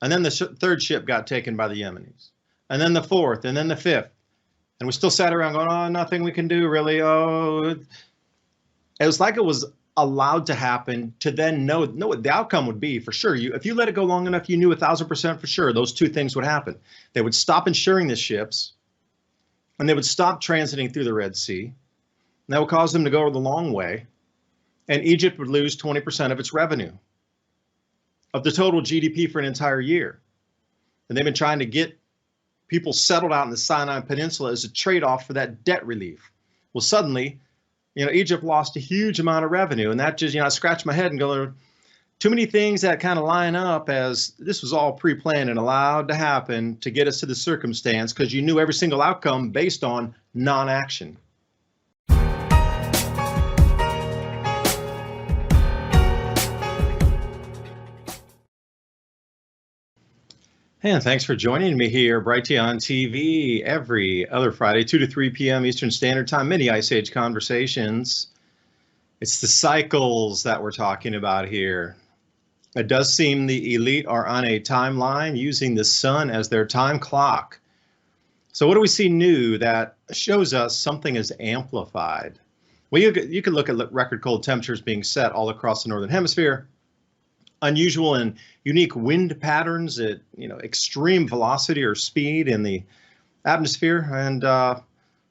And then the third ship got taken by the Yemenis. And then the fourth, and then the fifth. And we still sat around going, oh, nothing we can do really. Oh, it was like it was allowed to happen to then know what the outcome would be for sure. If you let it go long enough, you knew 1,000% for sure those two things would happen. They would stop insuring the ships, and they would stop transiting through the Red Sea. And that would cause them to go the long way. And Egypt would lose 20% of its revenue, of the total GDP for an entire year. And they've been trying to get people settled out in the Sinai Peninsula as a trade-off for that debt relief. Well, suddenly, Egypt lost a huge amount of revenue, and that just, I scratched my head and go, too many things that kind of line up as this was all pre-planned and allowed to happen to get us to the circumstance, because you knew every single outcome based on non-action. And thanks for joining me here, Brighteon TV, every other Friday, 2 to 3 p.m. Eastern Standard Time, mini Ice Age conversations. It's the cycles that we're talking about here. It does seem the elite are on a timeline using the sun as their time clock. So what do we see new that shows us something is amplified? Well, you could look at record cold temperatures being set all across the Northern Hemisphere. Unusual and unique wind patterns at extreme velocity or speed in the atmosphere, and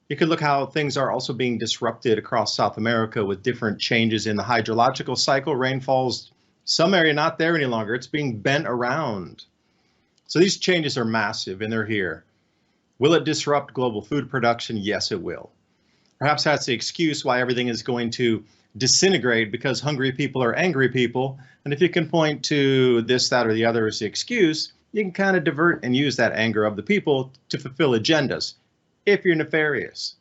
you could look how things are also being disrupted across South America with different changes in the hydrological cycle. Rainfall's some area not there any longer. It's being bent around. So these changes are massive and they're here. Will it disrupt global food production? Yes, it will. Perhaps that's the excuse why everything is going to disintegrate, because hungry people are angry people. And if you can point to this, that, or the other as the excuse, you can kind of divert and use that anger of the people to fulfill agendas if you're nefarious.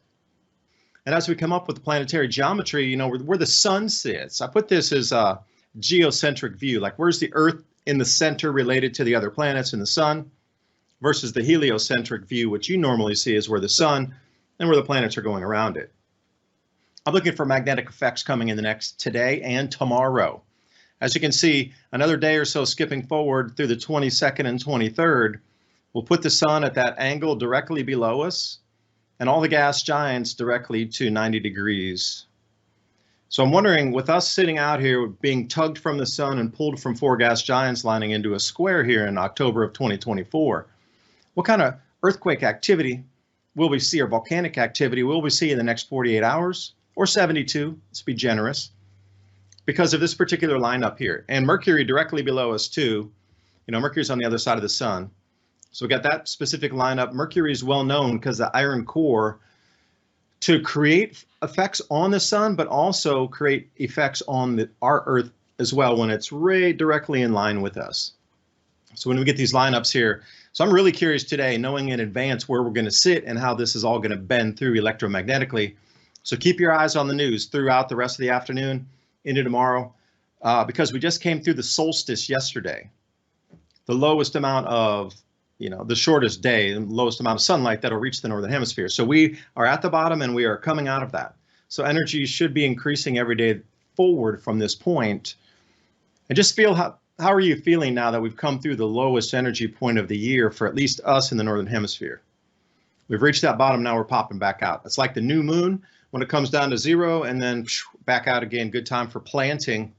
And as we come up with the planetary geometry, where the sun sits, I put this as a geocentric view, like where's the Earth in the center related to the other planets and the sun, versus the heliocentric view, which you normally see is where the sun and where the planets are going around it. I'm looking for magnetic effects coming in the next today and tomorrow. As you can see, another day or so skipping forward through the 22nd and 23rd, we'll put the sun at that angle directly below us and all the gas giants directly to 90 degrees. So I'm wondering, with us sitting out here being tugged from the sun and pulled from 4 gas giants lining into a square here in October of 2024, what kind of earthquake activity will we see, or volcanic activity will we see in the next 48 hours? Or 72, let's be generous, because of this particular lineup here. And Mercury directly below us too. Mercury's on the other side of the sun. So we got that specific lineup. Mercury is well known because the iron core to create effects on the sun, but also create effects on our Earth as well when it's right directly in line with us. So when we get these lineups here, so I'm really curious today, knowing in advance where we're going to sit and how this is all going to bend through electromagnetically. So keep your eyes on the news throughout the rest of the afternoon into tomorrow, because we just came through the solstice yesterday, the lowest amount of, the shortest day, and lowest amount of sunlight that'll reach the Northern Hemisphere. So we are at the bottom and we are coming out of that. So energy should be increasing every day forward from this point. And just feel how are you feeling now that we've come through the lowest energy point of the year for at least us in the Northern Hemisphere? We've reached that bottom, now we're popping back out. It's like the new moon when it comes down to zero and then back out again. Good time for planting.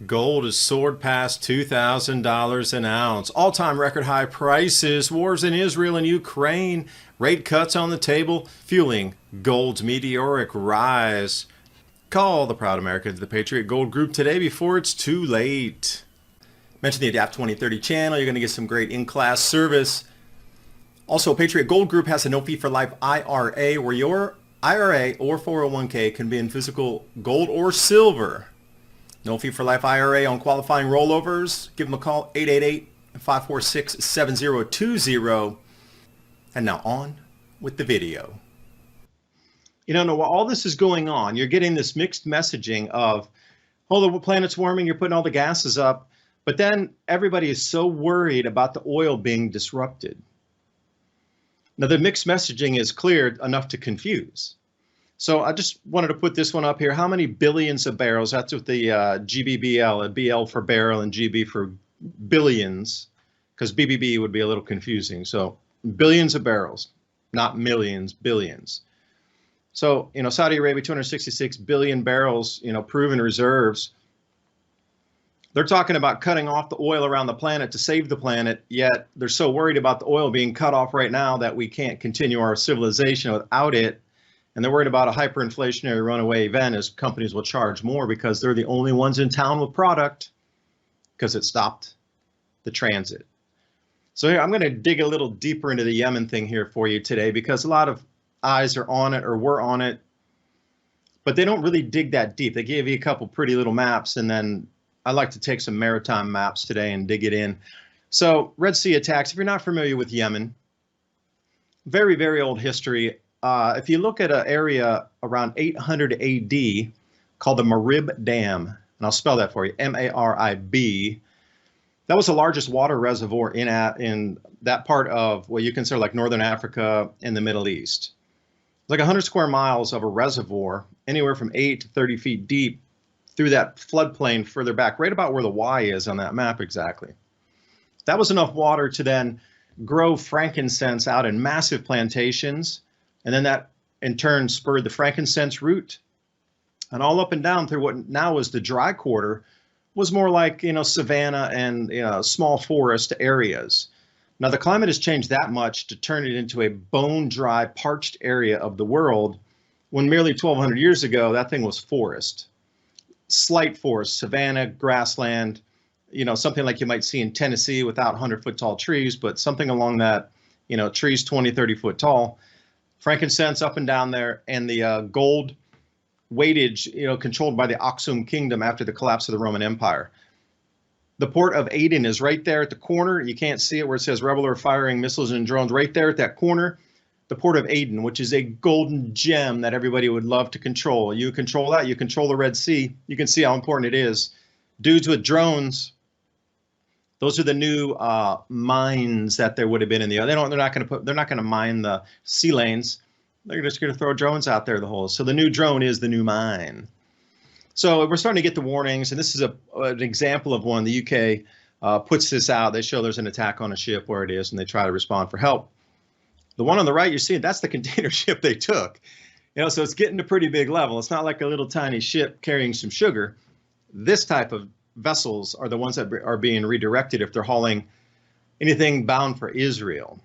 Gold has soared past $2,000 an ounce. All-time record high prices. Wars in Israel and Ukraine. Rate cuts on the table, fueling gold's meteoric rise. Call the proud Americans, the Patriot Gold Group today before it's too late. Mention the Adapt 2030 channel. You're going to get some great in-class service. Also, Patriot Gold Group has a no fee for life IRA where your IRA or 401k can be in physical gold or silver. No fee for life IRA on qualifying rollovers. Give them a call, 888-546-7020. And now on with the video. While all this is going on, you're getting this mixed messaging of, oh, the planet's warming, you're putting all the gases up. But then everybody is so worried about the oil being disrupted. Now, the mixed messaging is clear enough to confuse. So I just wanted to put this one up here. How many billions of barrels? That's with the GBBL, BL for barrel and GB for billions. because BBB would be a little confusing. So billions of barrels, not millions, billions. So, Saudi Arabia, 266 billion barrels, proven reserves. They're talking about cutting off the oil around the planet to save the planet, yet they're so worried about the oil being cut off right now that we can't continue our civilization without it. And they're worried about a hyperinflationary runaway event as companies will charge more because they're the only ones in town with product because it stopped the transit. So here, I'm going to dig a little deeper into the Yemen thing here for you today because a lot of eyes are on it or were on it, but they don't really dig that deep. They gave you a couple pretty little maps, and then I like to take some maritime maps today and dig it in. So Red Sea attacks, if you're not familiar with Yemen, very, very old history. If you look at an area around 800 AD called the Marib Dam, and I'll spell that for you, M-A-R-I-B, that was the largest water reservoir in that part of what you consider like Northern Africa in the Middle East. Like 100 square miles of a reservoir, anywhere from 8 to 30 feet deep through that floodplain further back, right about where the Y is on that map exactly. That was enough water to then grow frankincense out in massive plantations. And then that in turn spurred the frankincense route. And all up and down through what now is the dry quarter was more like, savanna and, small forest areas. Now the climate has changed that much to turn it into a bone dry, parched area of the world when merely 1,200 years ago, that thing was forest. Slight forest, savanna, grassland, something like you might see in Tennessee without 100-foot tall trees, but something along that, trees 20, 30 foot tall. Frankincense up and down there, and the gold weightage, controlled by the Aksum Kingdom after the collapse of the Roman Empire. The port of Aden is right there at the corner. You can't see it where it says rebel are firing missiles and drones. Right there at that corner, the port of Aden, which is a golden gem that everybody would love to control. You control that, you control the Red Sea. You can see how important it is. Dudes with drones, those are the new mines that there would have been in the other. They're not going to mine the sea lanes. They're just going to throw drones out there the whole. So the new drone is the new mine. So we're starting to get the warnings, and this is an example of one. The UK puts this out. They show there's an attack on a ship where it is, and they try to respond for help. The one on the right, you're seeing, that's the container ship they took. So it's getting to pretty big level. It's not like a little tiny ship carrying some sugar. This type of vessels are the ones that are being redirected if they're hauling anything bound for Israel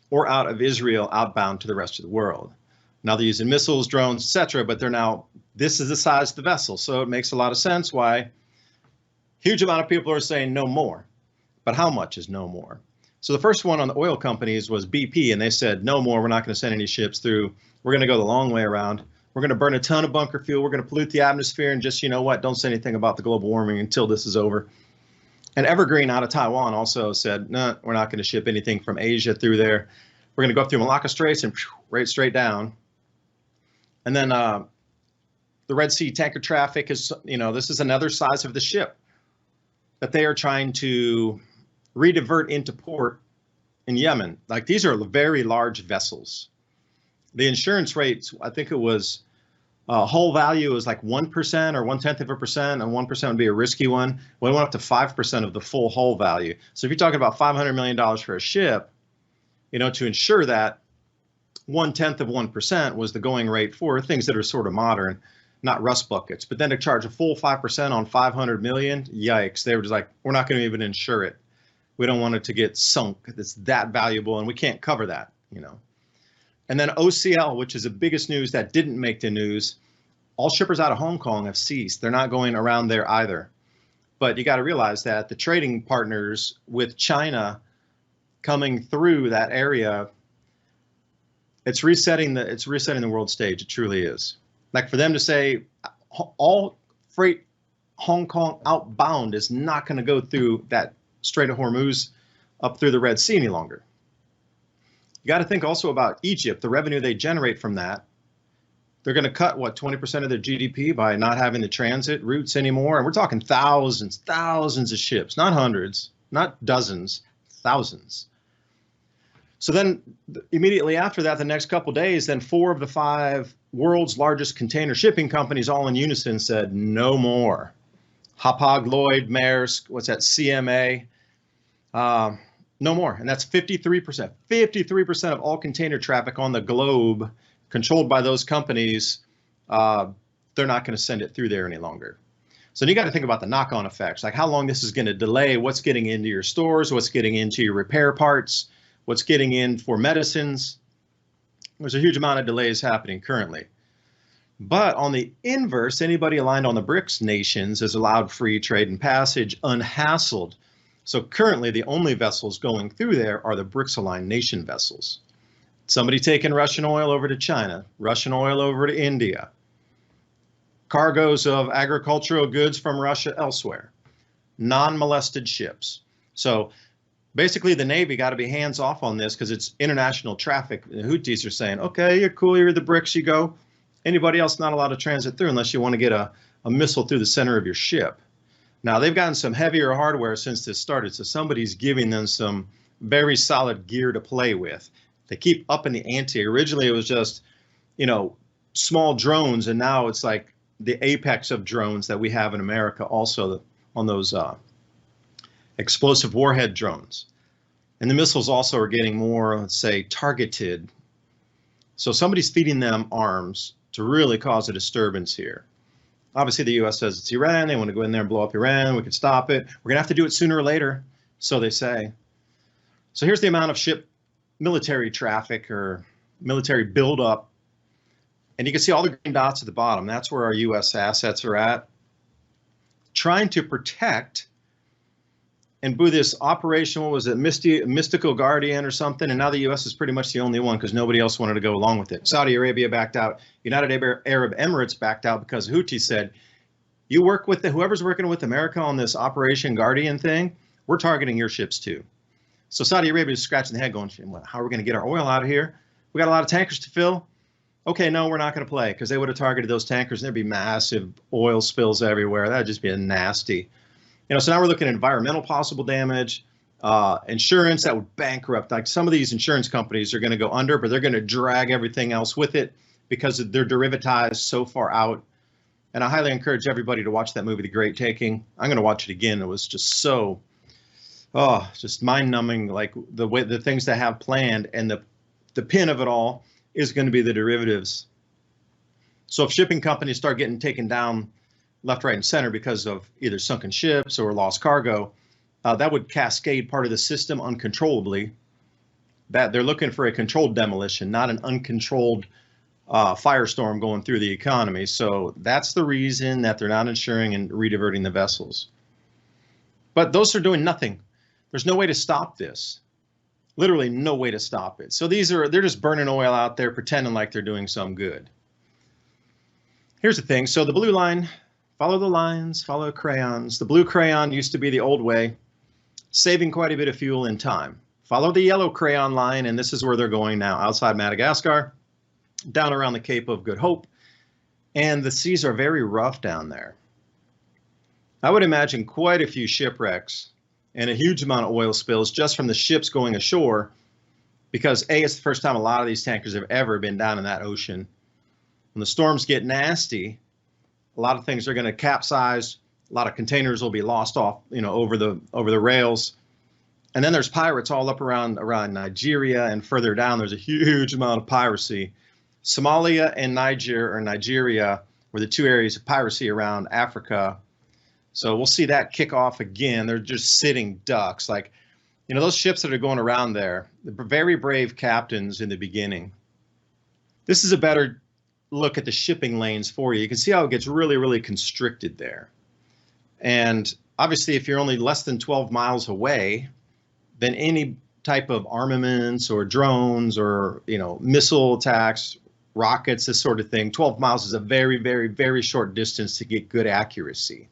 or out of Israel outbound to the rest of the world. Now they're using missiles, drones, etc., but this is the size of the vessel. So it makes a lot of sense why huge amount of people are saying no more. But how much is no more? So the first one on the oil companies was BP, and they said, no more, we're not going to send any ships through. We're going to go the long way around. We're going to burn a ton of bunker fuel. We're going to pollute the atmosphere, and just, don't say anything about the global warming until this is over. And Evergreen out of Taiwan also said, no, we're not going to ship anything from Asia through there. We're going to go up through Malacca Straits and right straight down. And then the Red Sea tanker traffic is, this is another size of the ship that they are trying to redivert into port in Yemen. Like, these are very large vessels. The insurance rates, I think it was hull value is like 1% or 0.1%, and 1% would be a risky one. Well, it went up to 5% of the full hull value. So if you're talking about $500 million for a ship, to ensure that 1/10 of 1% was the going rate for things that are sort of modern, not rust buckets. But then to charge a full 5% on 500 million, yikes. They were just like, we're not going to even insure it. We don't want it to get sunk. It's that valuable, and we can't cover that, And then OCL, which is the biggest news that didn't make the news, all shippers out of Hong Kong have ceased. They're not going around there either. But you got to realize that the trading partners with China coming through that area, it's resetting the world stage. It truly is. Like, for them to say all freight Hong Kong outbound is not going to go through that Strait of Hormuz up through the Red Sea any longer. You got to think also about Egypt, the revenue they generate from that. They're going to cut, 20% of their GDP by not having the transit routes anymore. And we're talking thousands of ships, not hundreds, not dozens, thousands. So then immediately after that, the next couple of days, then 4 of the 5 world's largest container shipping companies all in unison said no more. Hapag-Lloyd, Maersk, CMA. Uh, no more. And that's 53%. 53% of all container traffic on the globe controlled by those companies. They're not going to send it through there any longer. So you got to think about the knock-on effects, like how long this is going to delay what's getting into your stores, what's getting into your repair parts, what's getting in for medicines. There's a huge amount of delays happening currently. But on the inverse, anybody aligned on the BRICS nations is allowed free trade and passage unhassled. So currently the only vessels going through there are the BRICS aligned nation vessels. Somebody taking Russian oil over to China, Russian oil over to India, cargoes of agricultural goods from Russia elsewhere, non-molested ships. So basically the Navy got to be hands off on this because it's international traffic. The Houthis are saying, okay, you're cool, you're the BRICS, you go. Anybody else not allowed to transit through unless you want to get a missile through the center of your ship. Now they've gotten some heavier hardware since this started, so somebody's giving them some very solid gear to play with. They keep upping the ante. Originally it was just, small drones, and now it's like the apex of drones that we have in America also on those explosive warhead drones. And the missiles also are getting more, let's say, targeted. So somebody's feeding them arms to really cause a disturbance here. Obviously, the U.S. says it's Iran. They want to go in there and blow up Iran. We can stop it. We're going to have to do it sooner or later, so they say. So here's the amount of ship military traffic or military buildup. And you can see all the green dots at the bottom. That's where our U.S. assets are at, trying to protect and do this operation. What was it, Mystical Guardian or something? And now the U.S. is pretty much the only one because nobody else wanted to go along with it. Saudi Arabia backed out. United Arab Emirates backed out because Houthi said, you work with whoever's working with America on this Operation Guardian thing, we're targeting your ships too. So Saudi Arabia is scratching the head going, well, how are we going to get our oil out of here? We got a lot of tankers to fill. Okay, no, we're not going to play because they would have targeted those tankers and there'd be massive oil spills everywhere. That'd just be nasty. So now we're looking at environmental possible damage, insurance that would bankrupt. Like some of these insurance companies are going to go under, but they're going to drag everything else with it because they're derivatized so far out. And I highly encourage everybody to watch that movie, The Great Taking. I'm going to watch it again. It was just so, just mind-numbing, like the things they have planned, and the pin of it all is going to be the derivatives. So if shipping companies start getting taken down left, right, and center because of either sunken ships or lost cargo, that would cascade part of the system uncontrollably. That they're looking for a controlled demolition, not an uncontrolled firestorm going through the economy. So that's the reason that they're not insuring and rediverting the vessels. But those are doing nothing. There's no way to stop this. Literally no way to stop it. So they're just burning oil out there, pretending like they're doing some good. Here's the thing. So the blue line, follow the lines, follow crayons. The blue crayon used to be the old way, saving quite a bit of fuel and time. Follow the yellow crayon line, and this is where they're going now, outside Madagascar, down around the Cape of Good Hope. And the seas are very rough down there. I would imagine quite a few shipwrecks and a huge amount of oil spills just from the ships going ashore, because A, it's the first time a lot of these tankers have ever been down in that ocean. When the storms get nasty, a lot of things are going to capsize. A lot of containers will be lost off, over the rails. And then there's pirates all up around Nigeria, and further down there's a huge amount of piracy. Somalia and Nigeria were the two areas of piracy around Africa. So we'll see that kick off again. They're just sitting ducks. Like, those ships that are going around there, the very brave captains in the beginning. This is a better look at the shipping lanes for you. You can see how it gets really, really constricted there. And obviously, if you're only less than 12 miles away, then any type of armaments or drones or, missile attacks, rockets, this sort of thing, 12 miles is a very, very, very short distance to get good accuracy.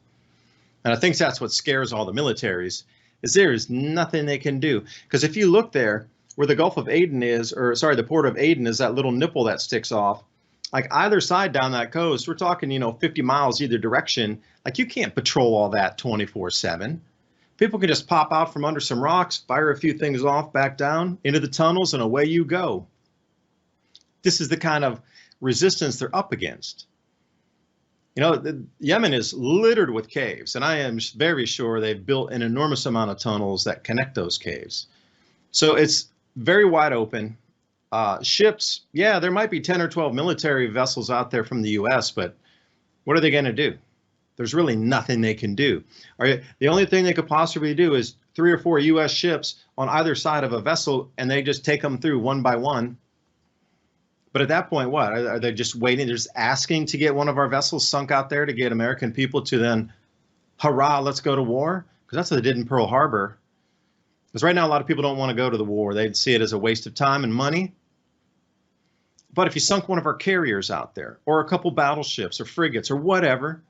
And I think that's what scares all the militaries, is there is nothing they can do. Because if you look there where the Gulf of Aden is, the Port of Aden is, that little nipple that sticks off, like either side down that coast, we're talking, 50 miles either direction. Like you can't patrol all that 24/7. People can just pop out from under some rocks, fire a few things off, back down into the tunnels, and away you go. This is the kind of resistance they're up against. Yemen is littered with caves, and I am very sure they've built an enormous amount of tunnels that connect those caves. So it's very wide open. Ships, yeah, there might be 10 or 12 military vessels out there from the US, but what are they going to do? There's really nothing they can do. The only thing they could possibly do is 3 or 4 US ships on either side of a vessel, and they just take them through one by one. But at that point, what? Are they just waiting? They're just asking to get one of our vessels sunk out there to get American people to then, hurrah, let's go to war? Because that's what they did in Pearl Harbor. Because right now, a lot of people don't want to go to the war. They'd see it as a waste of time and money. But if you sunk one of our carriers out there, or a couple battleships or frigates or whatever,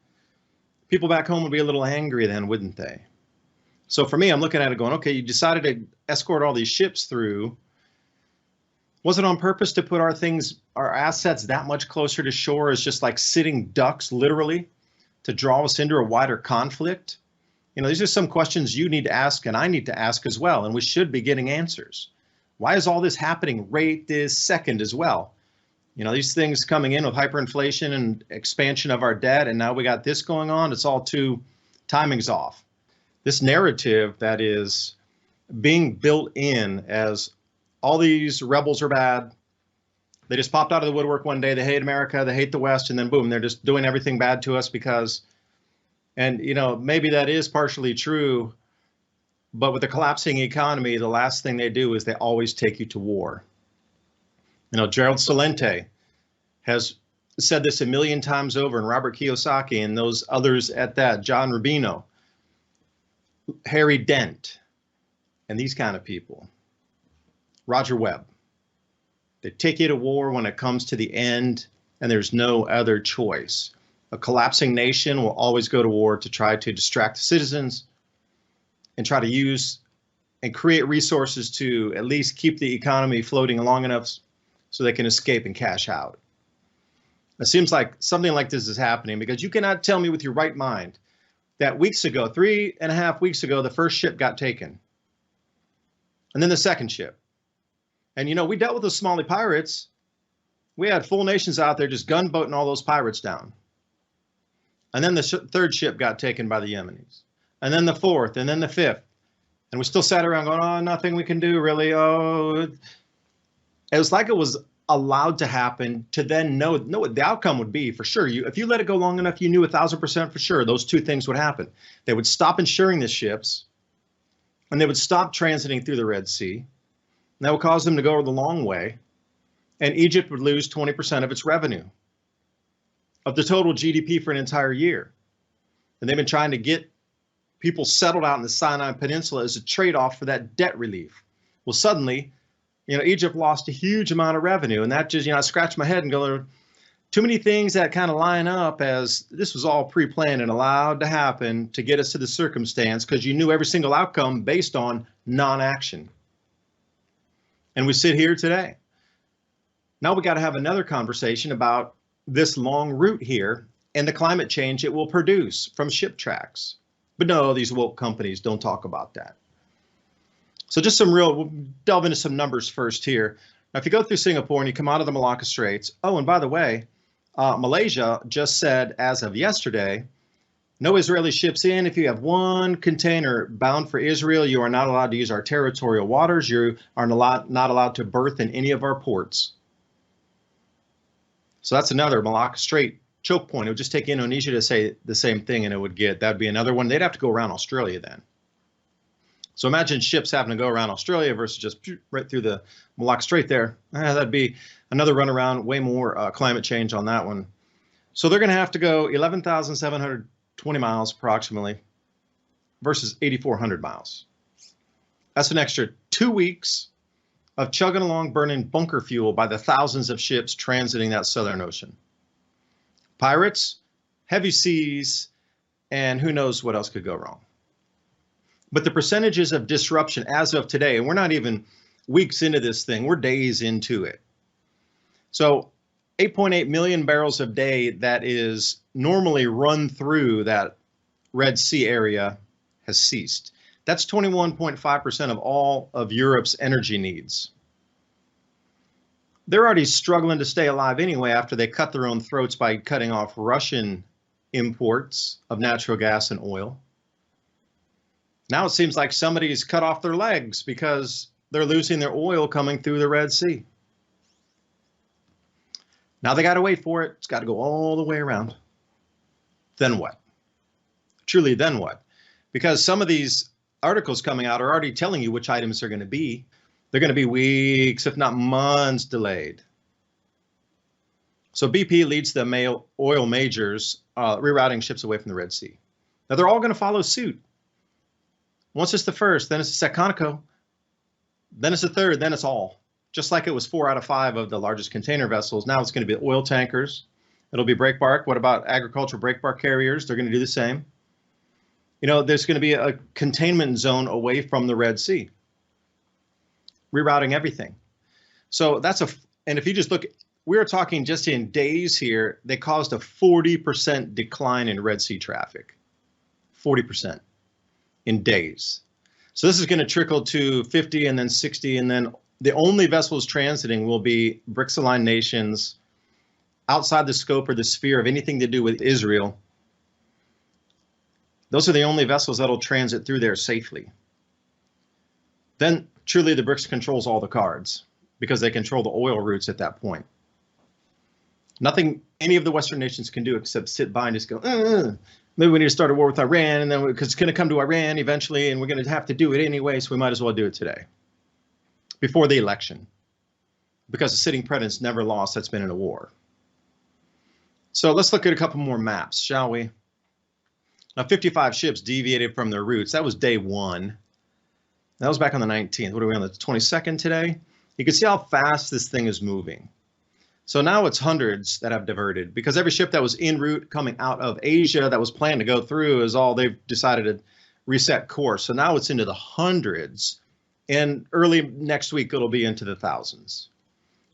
people back home would be a little angry then, wouldn't they? So for me, I'm looking at it going, okay, you decided to escort all these ships through. Was it on purpose to put our assets that much closer to shore as just like sitting ducks, literally, to draw us into a wider conflict? These are some questions you need to ask and I need to ask as well, and we should be getting answers. Why is all this happening right this second as well? These things coming in with hyperinflation and expansion of our debt, and now we got this going on. It's all timing's off. This narrative that is being built in as all these rebels are bad. They just popped out of the woodwork one day. They hate America. They hate the West. And then boom, they're just doing everything bad to us because, and maybe that is partially true, but with the collapsing economy, the last thing they do is they always take you to war. Gerald Celente has said this a million times over, and Robert Kiyosaki and those others at that, John Rubino, Harry Dent, and these kind of people. Roger Webb. They take you to war when it comes to the end, and there's no other choice. A collapsing nation will always go to war to try to distract the citizens and try to use and create resources to at least keep the economy floating long enough so they can escape and cash out. It seems like something like this is happening because you cannot tell me with your right mind that weeks ago, 3.5 weeks ago, the first ship got taken. And then the second ship. And we dealt with the Somali pirates. We had full nations out there just gunboating all those pirates down. And then the third ship got taken by the Yemenis. And then the fourth, and then the fifth. And we still sat around going, oh, nothing we can do really. Oh, it was like it was allowed to happen to then know what the outcome would be for sure. If you let it go long enough, you knew 1,000% for sure those two things would happen. They would stop insuring the ships, and they would stop transiting through the Red Sea. And that would cause them to go the long way, and Egypt would lose 20% of its revenue, of the total GDP for an entire year. And they've been trying to get people settled out in the Sinai Peninsula as a trade-off for that debt relief. Well, suddenly, Egypt lost a huge amount of revenue, and that just, I scratch my head and go, too many things that kind of line up as this was all pre-planned and allowed to happen to get us to the circumstance because you knew every single outcome based on non-action. And we sit here today. Now we got to have another conversation about this long route here and the climate change it will produce from ship tracks. But no, these woke companies don't talk about that. So just we'll delve into some numbers first here. Now, if you go through Singapore and you come out of the Malacca Straits, oh, and by the way, Malaysia just said as of yesterday, no Israeli ships in. If you have one container bound for Israel, you are not allowed to use our territorial waters. You are not allowed to berth in any of our ports. So that's another Malacca Strait choke point. It would just take Indonesia to say the same thing, and that'd be another one. They'd have to go around Australia then. So imagine ships having to go around Australia versus just right through the Malacca Strait there. That'd be another run around, way more climate change on that one. So they're going to have to go 11,720 miles approximately versus 8,400 miles. That's an extra 2 weeks of chugging along burning bunker fuel by the thousands of ships transiting that Southern Ocean. Pirates, heavy seas, and who knows what else could go wrong. But the percentages of disruption as of today, and we're not even weeks into this thing, we're days into it. So 8.8 million barrels a day that is normally run through that Red Sea area has ceased. That's 21.5% of all of Europe's energy needs. They're already struggling to stay alive anyway after they cut their own throats by cutting off Russian imports of natural gas and oil. Now it seems like somebody's cut off their legs because they're losing their oil coming through the Red Sea. Now they got to wait for it. It's got to go all the way around. Then what? Truly, then what? Because some of these articles coming out are already telling you which items are going to be. They're going to be weeks, if not months, delayed. So BP leads the oil majors rerouting ships away from the Red Sea. Now they're all going to follow suit. Once it's the first, then it's the second Conoco, then it's the third, then it's all. Just like it was 4 out of 5 of the largest container vessels. Now it's going to be oil tankers. It'll be breakbark. What about agricultural breakbark carriers? They're going to do the same. You know, there's going to be a containment zone away from the Red Sea, rerouting everything. So that's and if you just look, we are talking just in days here, they caused a 40% decline in Red Sea traffic. 40% in days. So this is going to trickle to 50 and then 60, and then the only vessels transiting will be BRICS-aligned nations outside the scope or the sphere of anything to do with Israel. Those are the only vessels that'll transit through there safely. Then truly the BRICS controls all the cards because they control the oil routes at that point. Nothing any of the Western nations can do except sit by and just go, maybe we need to start a war with Iran, and then because it's going to come to Iran eventually, and we're going to have to do it anyway, so we might as well do it today, before the election, because the sitting president's never lost that's been in a war. So let's look at a couple more maps, shall we? Now, 55 ships deviated from their routes. That was day one. That was back on the 19th. What are we on, the 22nd today? You can see how fast this thing is moving. So now it's hundreds that have diverted because every ship that was en route coming out of Asia that was planned to go through is all they've decided to reset course. So now it's into the hundreds, and early next week it'll be into the thousands.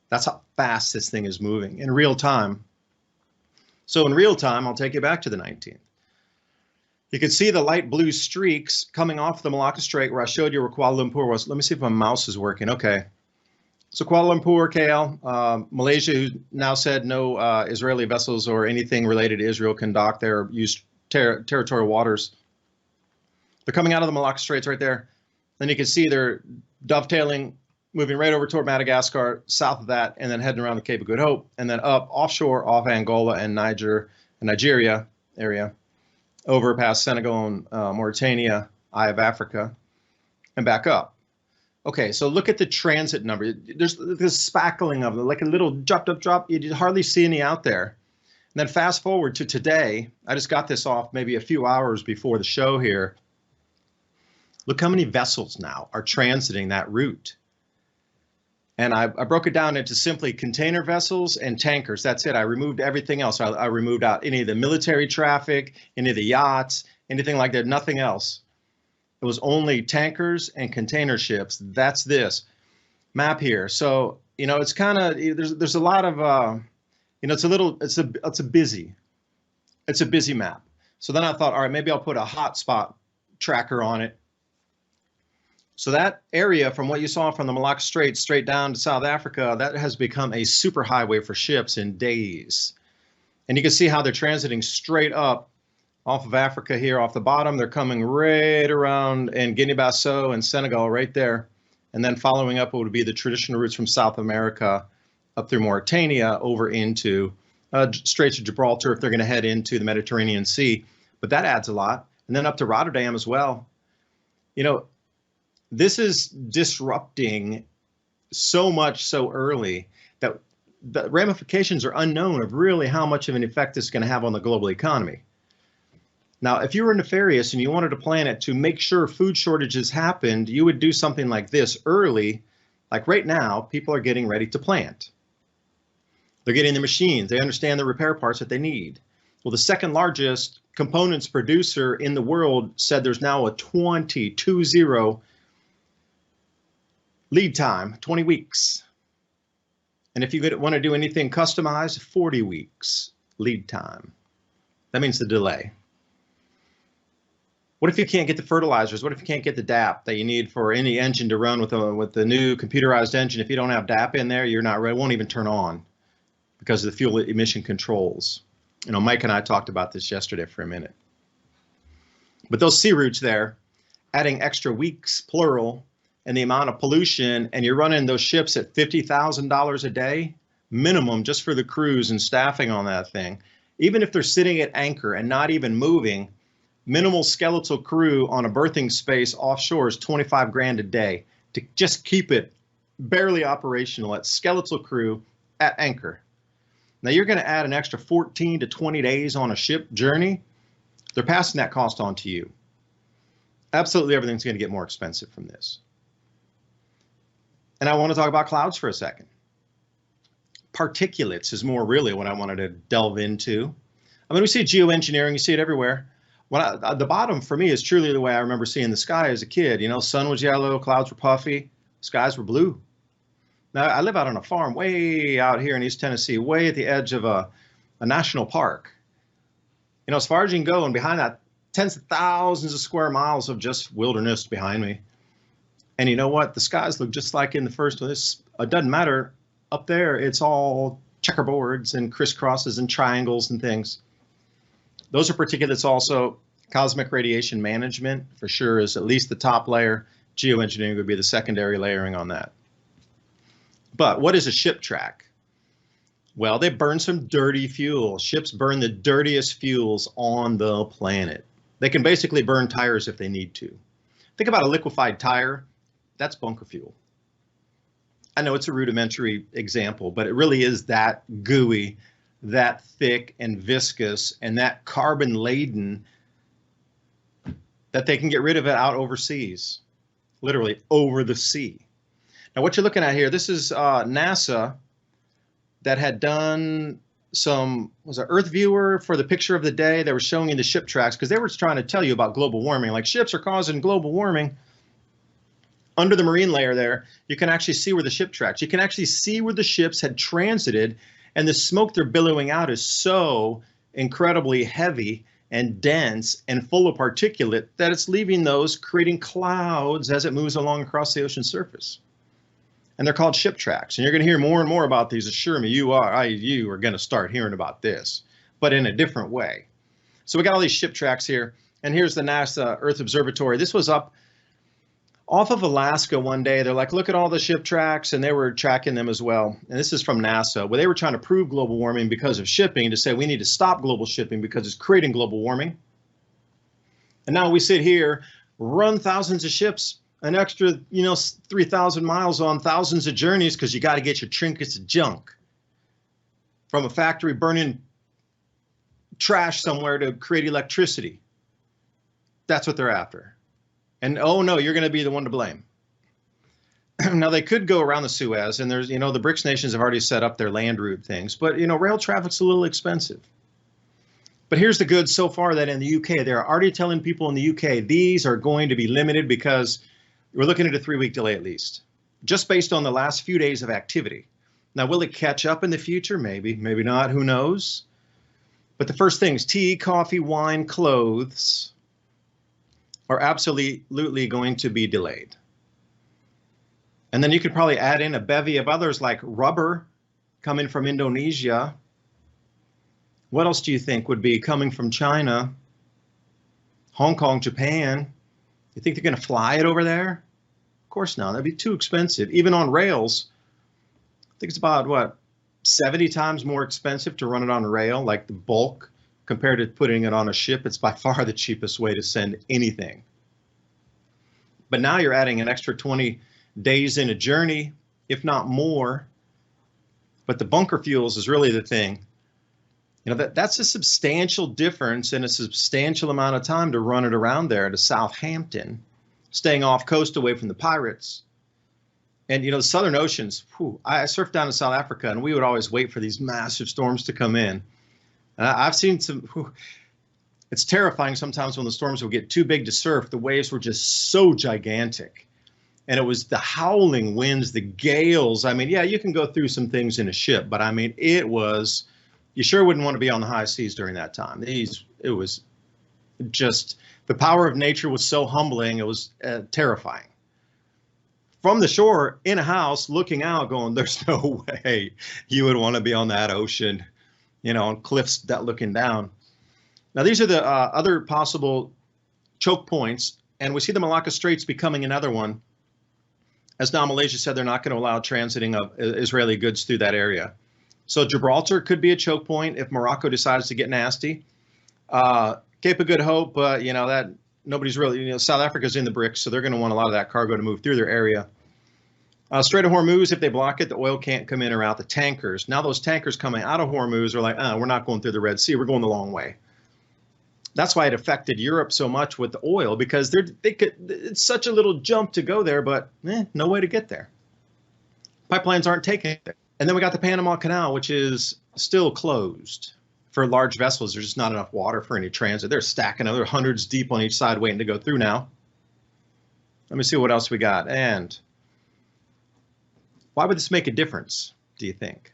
That's how fast this thing is moving in real time. So in real time, I'll take you back to the 19th. You can see the light blue streaks coming off the Malacca Strait where I showed you where Kuala Lumpur was. Let me see if my mouse is working. Okay. So Kuala Lumpur, KL, Malaysia, who now said no Israeli vessels or anything related to Israel can dock there or use territorial waters. They're coming out of the Malacca Straits right there. Then you can see they're dovetailing, moving right over toward Madagascar, south of that, and then heading around the Cape of Good Hope, and then up offshore off Angola and Nigeria area, over past Senegal and Mauritania, Eye of Africa, and back up. Okay, so look at the transit number. There's this spackling of them, like a little drop. You hardly see any out there. And then fast forward to today. I just got this off maybe a few hours before the show here. Look how many vessels now are transiting that route. And I broke it down into simply container vessels and tankers. That's it. I removed everything else. I removed out any of the military traffic, any of the yachts, anything like that, nothing else. It was only tankers and container ships. That's this map here. So, you know, it's kind of, there's a lot of, you know, it's a busy map. So then I thought, all right, maybe I'll put a hotspot tracker on it. So that area from what you saw from the Malacca Strait straight down to South Africa, that has become a super highway for ships in days. And you can see how they're transiting straight up off of Africa here off the bottom. They're coming right around in Guinea-Bissau and Senegal right there. And then following up would be the traditional routes from South America up through Mauritania over into Straits of Gibraltar if they're going to head into the Mediterranean Sea. But that adds a lot. And then up to Rotterdam as well. You know, this is disrupting so much so early that the ramifications are unknown of really how much of an effect this is going to have on the global economy. Now, if you were nefarious and you wanted to plan it to make sure food shortages happened, you would do something like this early. Like right now, people are getting ready to plant. They're getting the machines. They understand the repair parts that they need. Well, the second largest components producer in the world said there's now a 20 lead time, 20 weeks. And if you want to do anything customized, 40 weeks lead time. That means the delay. What if you can't get the fertilizers? What if you can't get the DAP that you need for any engine to run with the new computerized engine? If you don't have DAP in there, you're not ready, it won't even turn on because of the fuel emission controls. Mike and I talked about this yesterday for a minute. But those sea routes there, adding extra weeks, plural, and the amount of pollution, and you're running those ships at $50,000 a day minimum just for the crews and staffing on that thing. Even if they're sitting at anchor and not even moving, minimal skeletal crew on a berthing space offshore is 25 grand a day to just keep it barely operational at skeletal crew at anchor. Now you're going to add an extra 14 to 20 days on a ship journey. They're passing that cost on to you. Absolutely everything's going to get more expensive from this. And I want to talk about clouds for a second. Particulates is more really what I wanted to delve into. I mean, we see geoengineering, you see it everywhere. The bottom for me is truly the way I remember seeing the sky as a kid. Sun was yellow, clouds were puffy, skies were blue. Now, I live out on a farm way out here in East Tennessee, way at the edge of a national park. As far as you can go, and behind that, tens of thousands of square miles of just wilderness behind me. And you know what? The skies look just like in the first one. It doesn't matter. Up there, it's all checkerboards and crisscrosses and triangles and things. Those are particulates also. Cosmic radiation management, for sure, is at least the top layer. Geoengineering would be the secondary layering on that. But what is a ship track? Well, they burn some dirty fuel. Ships burn the dirtiest fuels on the planet. They can basically burn tires if they need to. Think about a liquefied tire. That's bunker fuel. I know it's a rudimentary example, but it really is that gooey, that thick and viscous, and that carbon laden that they can get rid of it out overseas, literally over the sea. Now, what you're looking at here, this is NASA that had done some, was it Earth Viewer for the picture of the day? They were showing you the ship tracks because they were trying to tell you about global warming. Like ships are causing global warming. Under the marine layer there, you can actually see where the ship tracks. You can actually see where the ships had transited, and the smoke they're billowing out is so incredibly heavy and dense and full of particulate that it's leaving those, creating clouds as it moves along across the ocean surface. And they're called ship tracks. And you're going to hear more and more about these. Assure me, you are going to start hearing about this, but in a different way. So we got all these ship tracks here. And here's the NASA Earth Observatory. This was up off of Alaska one day. They're like, look at all the ship tracks, and they were tracking them as well. And this is from NASA, where they were trying to prove global warming because of shipping, to say we need to stop global shipping because it's creating global warming. And now we sit here, run thousands of ships, an extra, 3,000 miles on thousands of journeys because you got to get your trinkets of junk from a factory burning trash somewhere to create electricity. That's what they're after. And oh no, you're going to be the one to blame. Now they could go around the Suez, and there's, the BRICS nations have already set up their land route things, but rail traffic's a little expensive. But here's the good so far, that in the UK, they're already telling people in the UK, these are going to be limited because we're looking at a 3-week delay at least, just based on the last few days of activity. Now, will it catch up in the future? Maybe, maybe not, who knows? But the first things, tea, coffee, wine, clothes, are absolutely going to be delayed. And then you could probably add in a bevy of others like rubber coming from Indonesia. What else do you think would be coming from China, Hong Kong, Japan? You think they're going to fly it over there? Of course not. That'd be too expensive. Even on rails, I think it's about, what, 70 times more expensive to run it on a rail, like the bulk, compared to putting it on a ship. It's by far the cheapest way to send anything. But now you're adding an extra 20 days in a journey, if not more. But the bunker fuels is really the thing. That's a substantial difference and a substantial amount of time to run it around there to Southampton, staying off coast away from the pirates. And, the Southern Oceans, I surfed down to South Africa, and we would always wait for these massive storms to come in. And I've seen some, it's terrifying sometimes when the storms would get too big to surf. The waves were just so gigantic. And it was the howling winds, the gales. I mean, yeah, you can go through some things in a ship, but I mean, it was, you sure wouldn't want to be on the high seas during that time. It was just, the power of nature was so humbling, it was terrifying. From the shore, in a house, looking out, going, there's no way you would want to be on that ocean. on cliffs that looking down. Now, these are the other possible choke points, and we see the Malacca Straits becoming another one. As now Malaysia said, they're not going to allow transiting of Israeli goods through that area. So Gibraltar could be a choke point if Morocco decides to get nasty. Cape of Good Hope, but that nobody's really, South Africa's in the BRICS, so they're going to want a lot of that cargo to move through their area. Strait of Hormuz, if they block it, the oil can't come in or out. The tankers. Now those tankers coming out of Hormuz are like, we're not going through the Red Sea. We're going the long way. That's why it affected Europe so much with the oil, because it's such a little jump to go there, but no way to get there. Pipelines aren't taking it. And then we got the Panama Canal, which is still closed for large vessels. There's just not enough water for any transit. They're stacking other hundreds deep on each side waiting to go through now. Let me see what else we got. And why would this make a difference, do you think?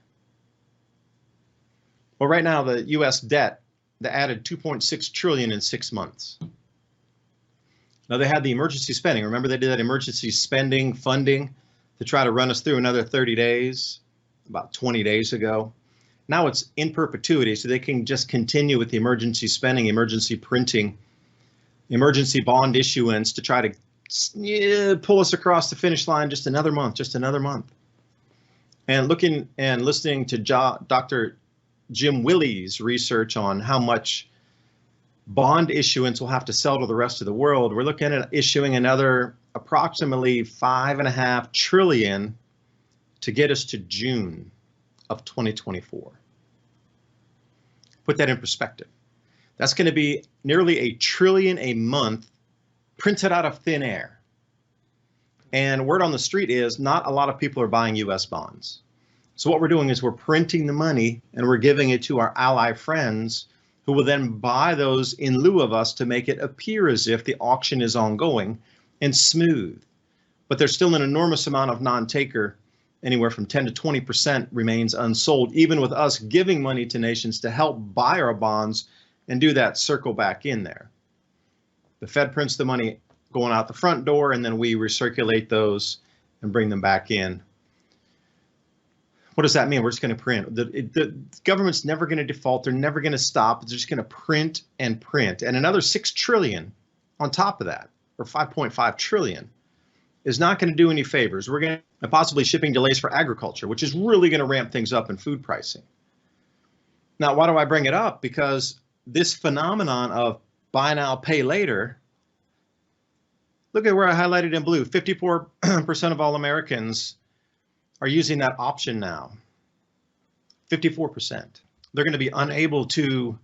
Well, right now, the U.S. debt, they added $2.6 trillion in 6 months. Now, they had the emergency spending. Remember, they did that emergency spending funding to try to run us through another 30 days, about 20 days ago. Now it's in perpetuity, so they can just continue with the emergency spending, emergency printing, emergency bond issuance to try to pull us across the finish line just another month, just another month. And looking and listening to Dr. Jim Willey's research on how much bond issuance will have to sell to the rest of the world, we're looking at issuing another approximately $5.5 trillion to get us to June of 2024. Put that in perspective. That's going to be nearly $1 trillion a month printed out of thin air. And word on the street is not a lot of people are buying US bonds. So what we're doing is we're printing the money and we're giving it to our ally friends who will then buy those in lieu of us to make it appear as if the auction is ongoing and smooth. But there's still an enormous amount of non-taker. Anywhere from 10 to 20% remains unsold, even with us giving money to nations to help buy our bonds and do that circle back in there. The Fed prints the money going out the front door, and then we recirculate those and bring them back in. What does that mean? We're just going to print. The government's never going to default. They're never going to stop. They're just going to print and print. And another $6 trillion on top of that, or 5.5 trillion, is not going to do any favors. We're going to possibly shipping delays for agriculture, which is really going to ramp things up in food pricing. Now, why do I bring it up? Because this phenomenon of buy now, pay later, look at where I highlighted in blue, 54% of all Americans are using that option now. 54%. They're going to be unable to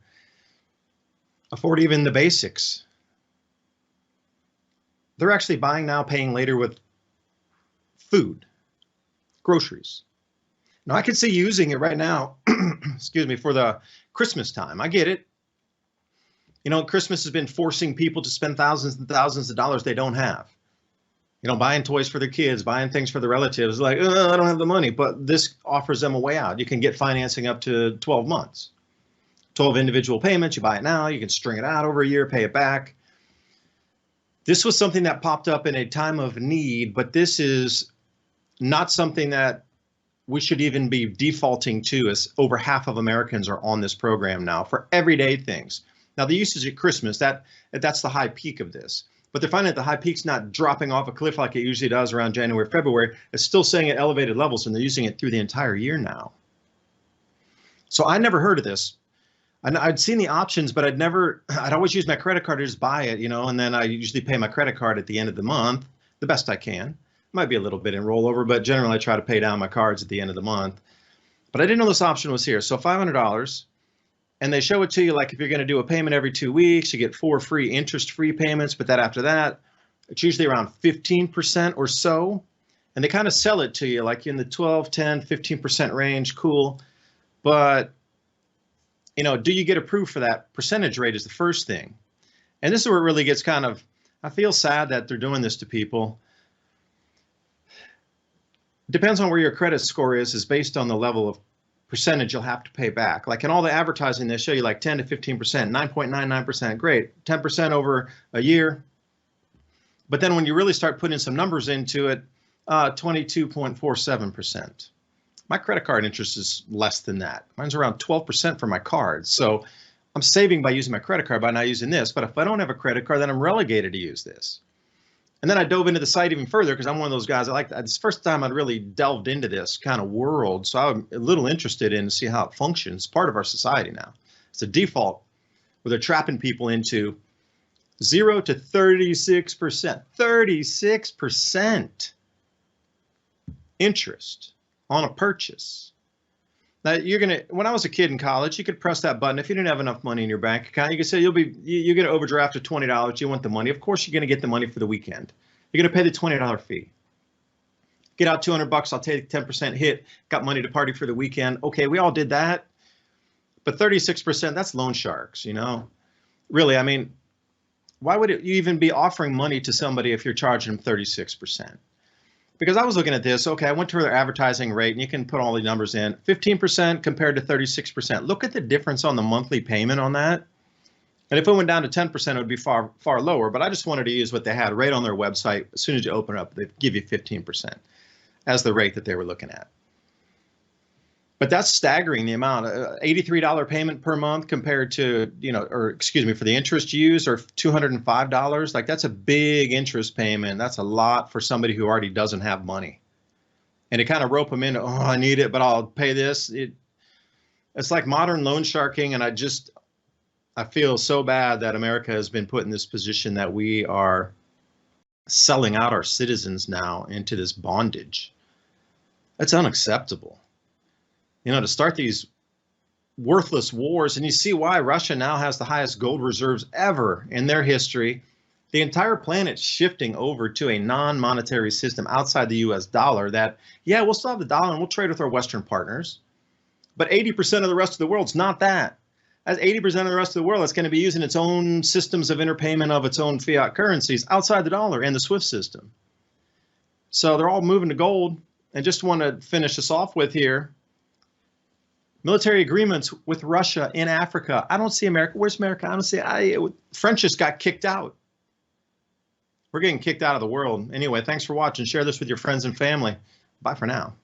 afford even the basics. They're actually buying now, paying later with food, groceries. Now, I could see using it right now, excuse me, for the Christmas time. I get it. Christmas has been forcing people to spend thousands and thousands of dollars they don't have. Buying toys for their kids, buying things for their relatives, like, I don't have the money, but this offers them a way out. You can get financing up to 12 months, 12 individual payments. You buy it now, you can string it out over a year, pay it back. This was something that popped up in a time of need, but this is not something that we should even be defaulting to, as over half of Americans are on this program now for everyday things. Now, the usage at Christmas, that's the high peak of this. But they're finding that the high peak's not dropping off a cliff like it usually does around January, February. It's still staying at elevated levels, and they're using it through the entire year now. So I never heard of this. I'd seen the options, but I'd always use my credit card to just buy it, and then I usually pay my credit card at the end of the month, the best I can. Might be a little bit in rollover, but generally I try to pay down my cards at the end of the month. But I didn't know this option was here. So $500. And they show it to you like if you're going to do a payment every 2 weeks, you get 4 free interest-free payments. But after that, it's usually around 15% or so. And they kind of sell it to you like in the 12, 10, 15% range. Cool. But, do you get approved for that percentage rate is the first thing. And this is where it really gets I feel sad that they're doing this to people. Depends on where your credit score is based on the level of percentage you'll have to pay back. Like in all the advertising, they show you like 10 to 15%, 9.99%, great, 10% over a year. But then when you really start putting some numbers into it, 22.47%. My credit card interest is less than that. Mine's around 12% for my cards. So I'm saving by using my credit card by not using this. But if I don't have a credit card, then I'm relegated to use this. And then I dove into the site even further because I'm one of those guys. It's the first time I'd really delved into this kind of world. So I'm a little interested in to see how it functions. It's part of our society now. It's a default where they're trapping people into 0 to 36%. 36% interest on a purchase. Now when I was a kid in college, you could press that button. If you didn't have enough money in your bank account, you could say you get overdrafted $20. You want the money. Of course, you're going to get the money for the weekend. You're going to pay the $20 fee. Get out $200. I'll take 10% hit. Got money to party for the weekend. Okay, we all did that. But 36%, that's loan sharks, you know? Really, I mean, why would you even be offering money to somebody if you're charging them 36%? Because I was looking at this, okay, I went to their advertising rate, and you can put all the numbers in, 15% compared to 36%. Look at the difference on the monthly payment on that. And if it went down to 10%, it would be far, far lower. But I just wanted to use what they had right on their website. As soon as you open it up, they give you 15% as the rate that they were looking at. But that's staggering, the amount. $83 payment per month compared to, or excuse me, for the interest used, or $205. Like, that's a big interest payment. That's a lot for somebody who already doesn't have money. And to kind of rope them into, oh, I need it, but I'll pay this. It's like modern loan sharking. And I feel so bad that America has been put in this position that we are selling out our citizens now into this bondage. That's unacceptable. To start these worthless wars, and you see why Russia now has the highest gold reserves ever in their history. The entire planet's shifting over to a non-monetary system outside the US dollar that, yeah, we'll still have the dollar and we'll trade with our Western partners. But 80% of the rest of the world's not that. That's 80% of the rest of the world that's going to be using its own systems of interpayment of its own fiat currencies outside the dollar and the SWIFT system. So they're all moving to gold. And just want to finish this off with here. Military agreements with Russia in Africa. I don't see America. Where's America? I don't see. French just got kicked out. We're getting kicked out of the world. Anyway, thanks for watching. Share this with your friends and family. Bye for now.